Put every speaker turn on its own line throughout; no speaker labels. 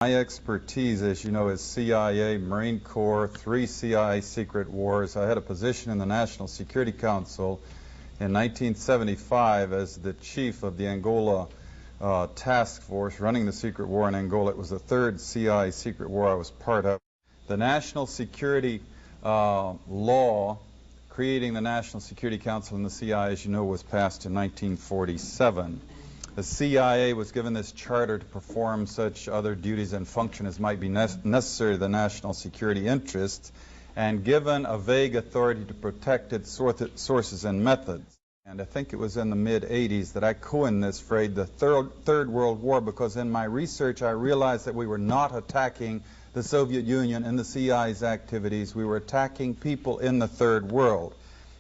My expertise, as you know, is CIA, Marine Corps, 3 CIA secret wars. I had a position in the National Security Council in 1975 as the chief of the Angola task force running the secret war in Angola. It was the 3rd CIA secret war I was part of. The National Security law creating the National Security Council and the CIA, as you know, was passed in 1947. The CIA was given this charter to perform such other duties and function as might be necessary to the national security interests, and given a vague authority to protect its sources and methods. And I think it was in the mid-'80s that I coined this phrase, the Third World War, because in my research I realized that we were not attacking the Soviet Union and the CIA's activities. We were attacking people in the Third World.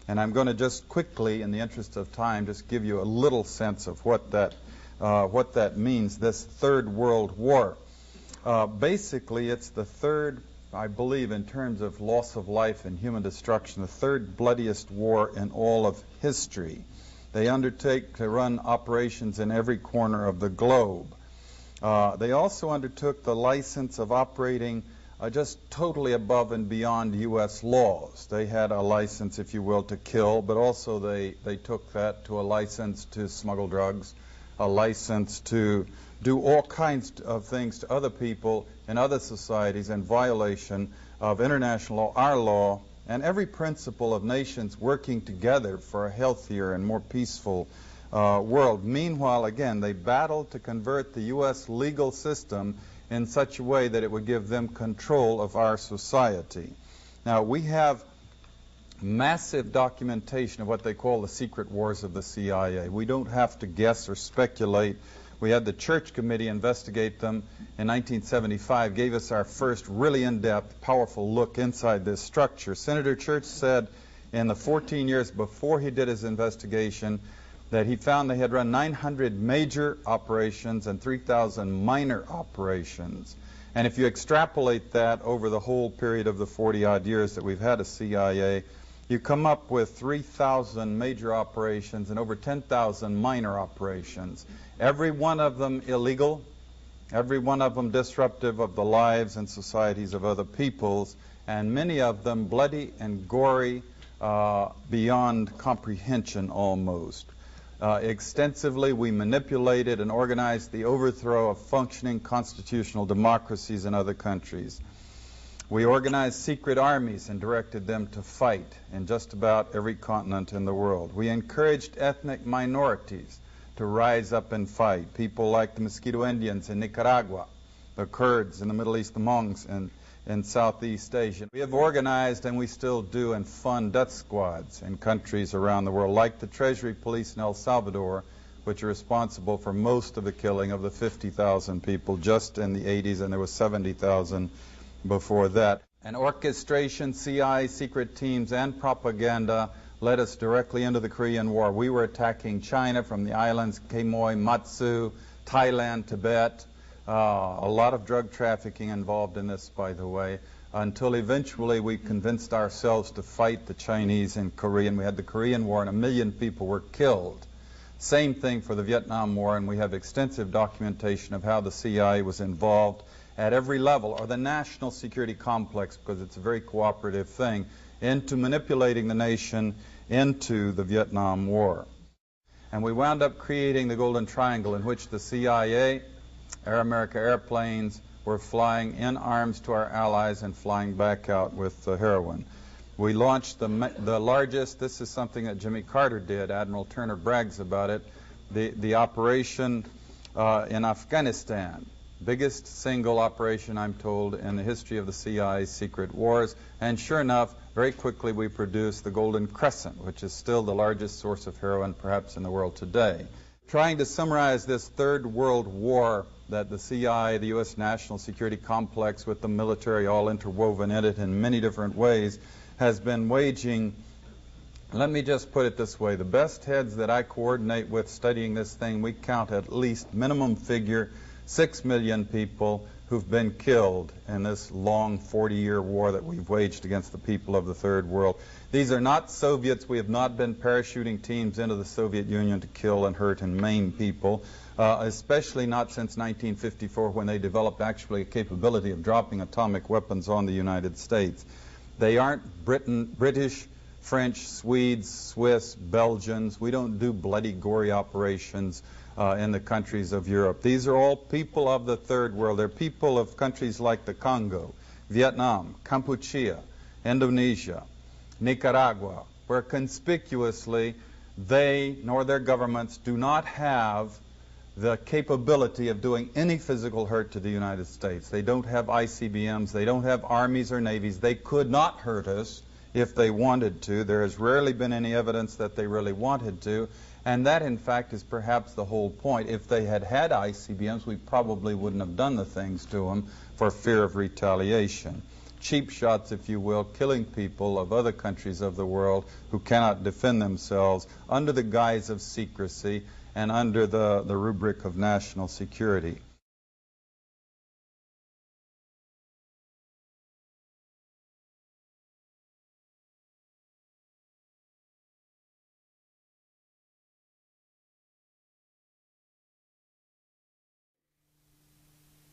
And I'm going to just quickly, in the interest of time, just give you a little sense of what that means, this Third World War. Basically, it's the third, I believe, in terms of loss of life and human destruction, the third bloodiest war in all of history. They undertake to run operations in every corner of the globe. They also undertook the license of operating just totally above and beyond U.S. laws. They had a license, if you will, to kill, but also they took that to a license to smuggle drugs, a license to do all kinds of things to other people in other societies in violation of international law, our law, and every principle of nations working together for a healthier and more peaceful world. Meanwhile, again, they battled to convert the U.S. legal system in such a way that it would give them control of our society. Now, we have massive documentation of what they call the secret wars of the CIA. We don't have to guess or speculate. We had the Church Committee investigate them in 1975, gave us our first really in-depth, powerful look inside this structure. Senator Church said in the 14 years before he did his investigation that he found they had run 900 major operations and 3,000 minor operations. And if you extrapolate that over the whole period of the 40-odd years that we've had a CIA, you come up with 3,000 major operations and over 10,000 minor operations. Every one of them illegal, every one of them disruptive of the lives and societies of other peoples, and many of them bloody and gory beyond comprehension almost. Extensively, we manipulated and organized the overthrow of functioning constitutional democracies in other countries. We organized secret armies and directed them to fight in just about every continent in the world. We encouraged ethnic minorities to rise up and fight, people like the Mosquito Indians in Nicaragua, the Kurds in the Middle East, the Monks in Southeast Asia. We have organized, and we still do, and fund death squads in countries around the world, like the Treasury Police in El Salvador, which are responsible for most of the killing of the 50,000 people just in the 80s, and there was 70,000 before that. And orchestration, CIA secret teams, and propaganda led us directly into the Korean War. We were attacking China from the islands Quemoy, Matsu, Thailand, Tibet. A lot of drug trafficking involved in this, by the way, until eventually we convinced ourselves to fight the Chinese in Korea. And we had the Korean War, and 1 million people were killed. Same thing for the Vietnam War, and we have extensive documentation of how the CIA was involved at every level, or the national security complex, because it's a very cooperative thing, into manipulating the nation into the Vietnam War. And we wound up creating the Golden Triangle, in which the CIA, Air America airplanes were flying in arms to our allies and flying back out with heroin. We launched the largest, this is something that Jimmy Carter did, Admiral Turner brags about it, the operation in Afghanistan. Biggest single operation, I'm told, in the history of the CIA's secret wars. And sure enough, very quickly we produced the Golden Crescent, which is still the largest source of heroin perhaps in the world today. Trying to summarize this Third World War that the CIA, the U.S. national security complex with the military all interwoven in it in many different ways, has been waging. Let me just put it this way. The best heads that I coordinate with studying this thing, we count at least minimum figure 6 million people who've been killed in this long 40-year war that we've waged against the people of the Third World. These are not Soviets. We have not been parachuting teams into the Soviet Union to kill and hurt and maim people, especially not since 1954 when they developed actually a capability of dropping atomic weapons on the United States. They aren't British, French, Swedes, Swiss, Belgians. We don't do bloody, gory operations in the countries of Europe. These are all people of the Third World. They're people of countries like the Congo, Vietnam, Kambodscha, Indonesia, Nicaragua, where conspicuously they nor their governments do not have the capability of doing any physical hurt to the United States. They don't have ICBMs. They don't have armies or navies. They could not hurt us if they wanted to. There has rarely been any evidence that they really wanted to. And that, in fact, is perhaps the whole point. If they had had ICBMs, we probably wouldn't have done the things to them for fear of retaliation. Cheap shots, if you will, killing people of other countries of the world who cannot defend themselves under the guise of secrecy and under the rubric of national security.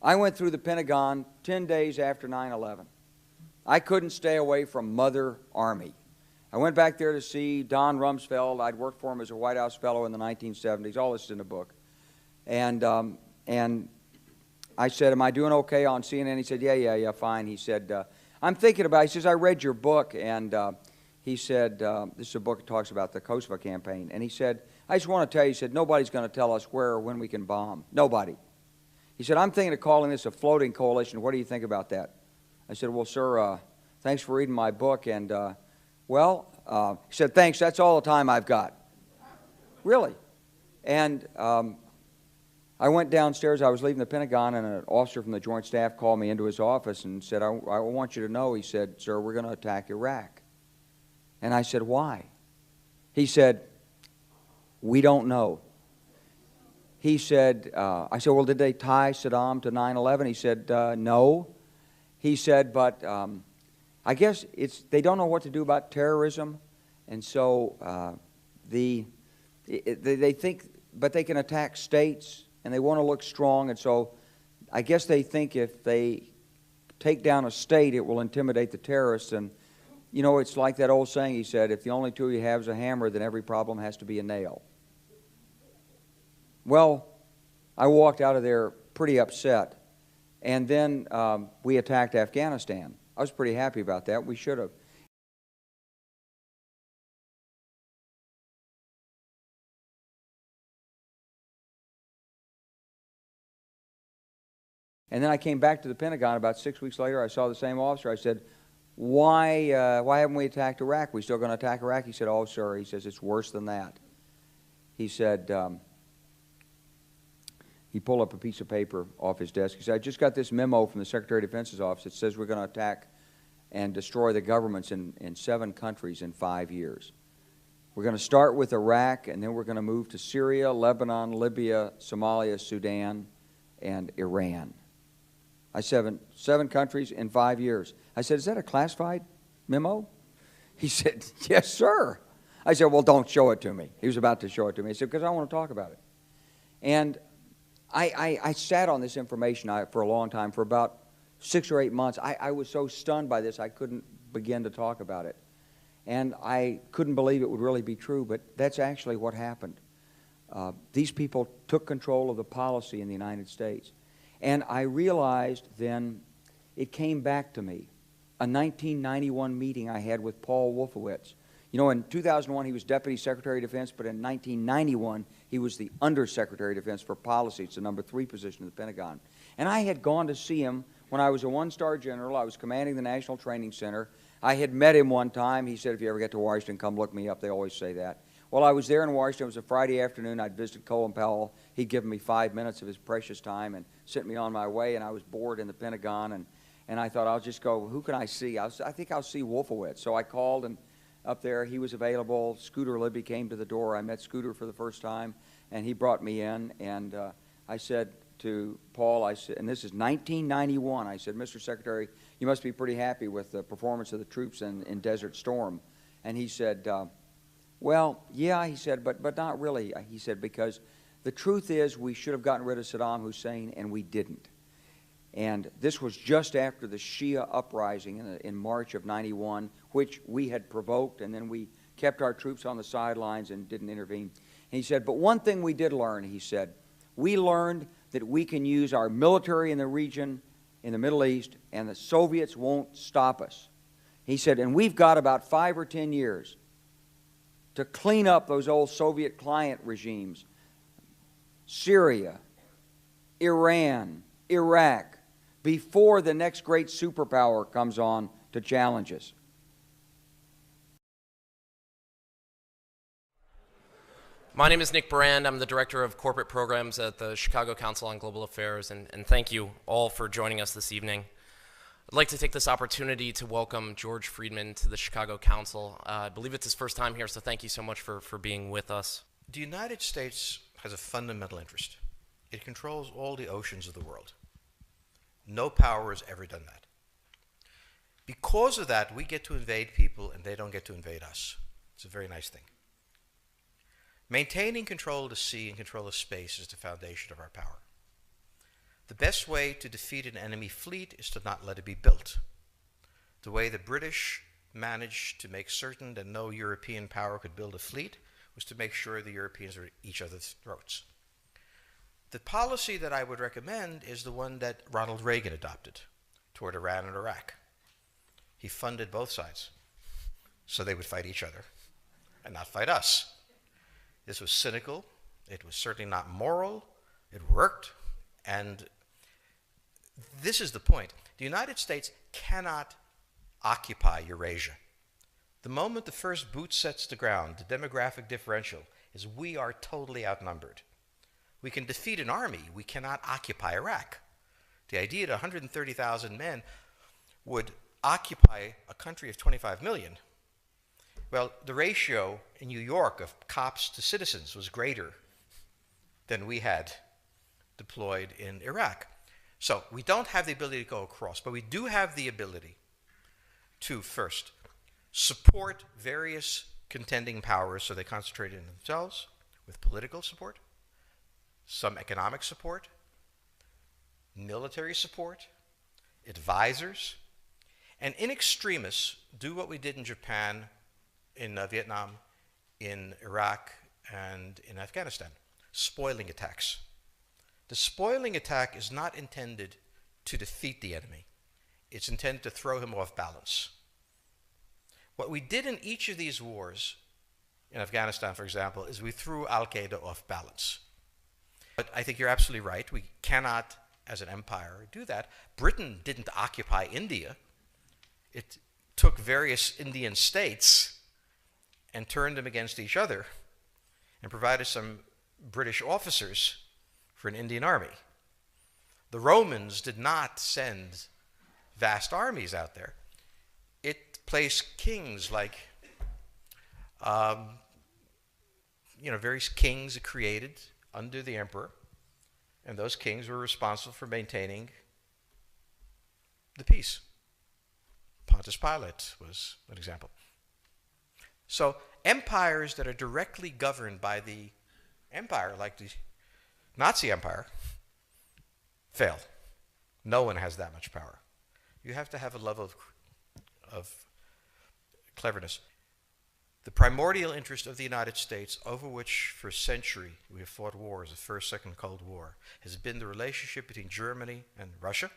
I went through the Pentagon 10 days after 9/11. I couldn't stay away from Mother Army. I went back there to see Don Rumsfeld. I'd worked for him as a White House fellow in the 1970s. All this is in the book. And I said, am I doing okay on CNN? He said, yeah, fine. He said, I'm thinking about it. He says, I read your book. And he said, this is a book that talks about the Kosovo campaign. And he said, I just want to tell you, he said, nobody's going to tell us where or when we can bomb. Nobody. He said, I'm thinking of calling this a floating coalition. What do you think about that? I said, well, sir, thanks for reading my book. And, he said, thanks, that's all the time I've got. Really? And I went downstairs. I was leaving the Pentagon, and an officer from the Joint Staff called me into his office and said, I want you to know, he said, sir, we're going to attack Iraq. And I said, why? He said, we don't know. He said, I said, well, did they tie Saddam to 9/11? He said, no. He said, but I guess they don't know what to do about terrorism, and so they think, but they can attack states, and they want to look strong, and so I guess they think if they take down a state, it will intimidate the terrorists. And you know, it's like that old saying, he said, if the only tool you have is a hammer, then every problem has to be a nail. Well, I walked out of there pretty upset. And then we attacked Afghanistan. I was pretty happy about that. We should have. And then I came back to the Pentagon about 6 weeks later. I saw the same officer. I said, why haven't we attacked Iraq? We still going to attack Iraq? He said, oh, sir. He says, it's worse than that. He said, he pulled up a piece of paper off his desk. He said, I just got this memo from the Secretary of Defense's office. It says we're going to attack and destroy the governments in 7 countries in 5 years. We're going to start with Iraq, and then we're going to move to Syria, Lebanon, Libya, Somalia, Sudan, and Iran. I said, 7 countries in 5 years. I said, is that a classified memo? He said, yes, sir. I said, well, don't show it to me. He was about to show it to me. He said, because I want to talk about it. And I sat on this information for a long time, for about 6 or 8 months. I was so stunned by this, I couldn't begin to talk about it. And I couldn't believe it would really be true, but that's actually what happened. These people took control of the policy in the United States. And I realized then, it came back to me, a 1991 meeting I had with Paul Wolfowitz. You know, in 2001, he was Deputy Secretary of Defense, but in 1991, he was the Undersecretary of Defense for Policy. It's the number 3 position in the Pentagon. And I had gone to see him when I was a 1-star general. I was commanding the National Training Center. I had met him one time. He said, if you ever get to Washington, come look me up. They always say that. Well, I was there in Washington. It was a Friday afternoon. I'd visited Colin Powell. He'd given me 5 minutes of his precious time and sent me on my way, and I was bored in the Pentagon. And I thought, I'll just go, who can I see? I think I'll see Wolfowitz. So I called, and up there, he was available. Scooter Libby came to the door. I met Scooter for the first time, and he brought me in. And I said, to Paul, I said, and this is 1991, I said, Mr. Secretary, you must be pretty happy with the performance of the troops in Desert Storm. And he said, well, yeah, he said, but not really. He said, because the truth is we should have gotten rid of Saddam Hussein, and we didn't. And this was just after the Shia uprising in March of '91, which we had provoked, and then we kept our troops on the sidelines and didn't intervene. And he said, but one thing we did learn, he said, we learned that we can use our military in the region, in the Middle East, and the Soviets won't stop us. He said, and we've got about 5 or 10 years to clean up those old Soviet client regimes, Syria, Iran, Iraq, before the next great superpower comes on to challenge us.
My name is Nick Brand. I'm the Director of Corporate Programs at the Chicago Council on Global Affairs, and thank you all for joining us this evening. I'd like to take this opportunity to welcome George Friedman to the Chicago Council. I believe it's his first time here, so thank you so much for being with us.
The United States has a fundamental interest. It controls all the oceans of the world. No power has ever done that. Because of that, we get to invade people and they don't get to invade us. It's a very nice thing. Maintaining control of the sea and control of space is the foundation of our power. The best way to defeat an enemy fleet is to not let it be built. The way the British managed to make certain that no European power could build a fleet was to make sure the Europeans were at each other's throats. The policy that I would recommend is the one that Ronald Reagan adopted toward Iran and Iraq. He funded both sides so they would fight each other and not fight us. This was cynical. It was certainly not moral. It worked. And this is the point. The United States cannot occupy Eurasia. The moment the first boot sets the ground, the demographic differential is we are totally outnumbered. We can defeat an army. We cannot occupy Iraq. The idea that 130,000 men would occupy a country of 25 million, well, the ratio in New York of cops to citizens was greater than we had deployed in Iraq. So we don't have the ability to go across, but we do have the ability to first support various contending powers so they concentrate in themselves with political support, some economic support, military support, advisors, and in extremis do what we did in Japan, in Vietnam, in Iraq, and in Afghanistan, spoiling attacks. The spoiling attack is not intended to defeat the enemy. It's intended to throw him off balance. What we did in each of these wars, in Afghanistan, for example, is we threw Al-Qaeda off balance. But I think you're absolutely right. We cannot, as an empire, do that. Britain didn't occupy India. It took various Indian states and turned them against each other and provided some British officers for an Indian army. The Romans did not send vast armies out there. It placed kings like, various kings it created under the emperor, and those kings were responsible for maintaining the peace. Pontius Pilate was an example. So empires that are directly governed by the empire, like the Nazi Empire, fail. No one has that much power. You have to have a level of cleverness. The primordial interest of the United States, over which for a century we have fought wars, the First, Second Cold War, has been the relationship between Germany and Russia,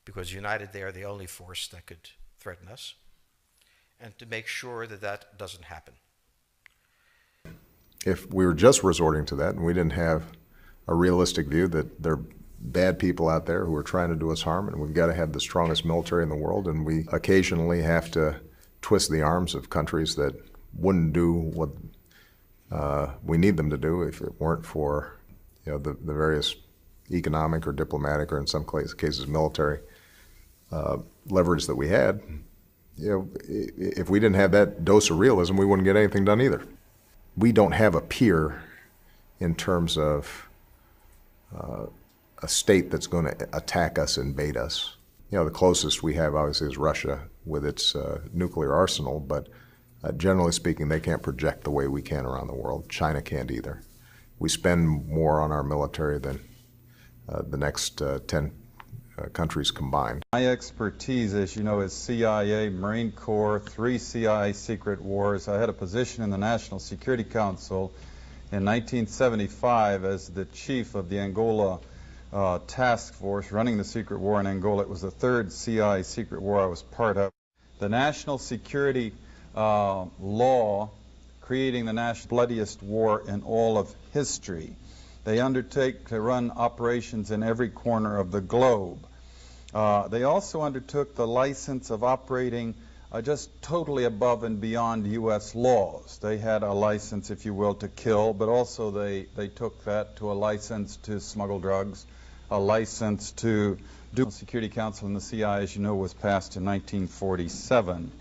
because united they are the only force that could threaten us, and to make sure that that doesn't happen.
If we were just resorting to that and we didn't have a realistic view that there are bad people out there who are trying to do us harm, and we've got to have the strongest military in the world, and we occasionally have to twist the arms of countries that wouldn't do what we need them to do if it weren't for the various economic or diplomatic or in some cases military leverage that we had. If we didn't have that dose of realism, we wouldn't get anything done either. We don't have a peer in terms of a state that's going to attack us, invade us. You know, the closest we have obviously is Russia with its nuclear arsenal, but generally speaking, they can't project the way we can around the world. China can't either. We spend more on our military than the next 10 countries combined.
My expertise, as you know, is CIA, Marine Corps, 3 CIA secret wars. I had a position in the National Security Council in 1975 as the chief of the Angola task force running the secret war in Angola. It was the 3rd CIA secret war I was part of. The national security law creating the bloodiest war in all of history. They undertake to run operations in every corner of the globe. They also undertook the license of operating just totally above and beyond U.S. laws. They had a license, if you will, to kill, but also they took that to a license to smuggle drugs, a license to do. The Security Council in the CIA, as you know, was passed in 1947.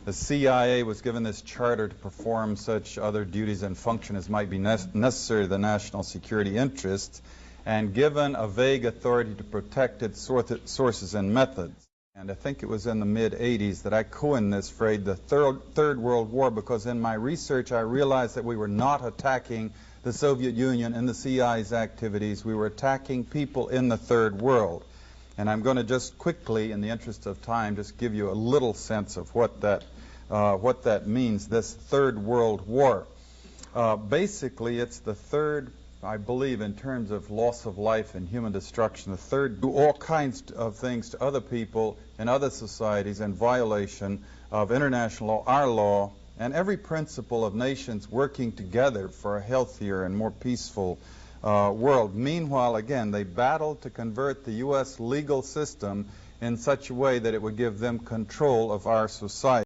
The CIA was given this charter to perform such other duties and function as might be necessary to the national security interests, and given a vague authority to protect its sources and methods. And I think it was in the mid-'80s that I coined this phrase, the Third World War, because in my research I realized that we were not attacking the Soviet Union and the CIA's activities. We were attacking people in the Third World. And I'm going to just quickly, in the interest of time, just give you a little sense of what that means, this Third World War. Basically, it's the third, I believe, in terms of loss of life and human destruction, the third, do all kinds of things to other people in other societies in violation of international law, our law, and every principle of nations working together for a healthier and more peaceful world. Meanwhile, again, they battled to convert the U.S. legal system in such a way that it would give them control of our society.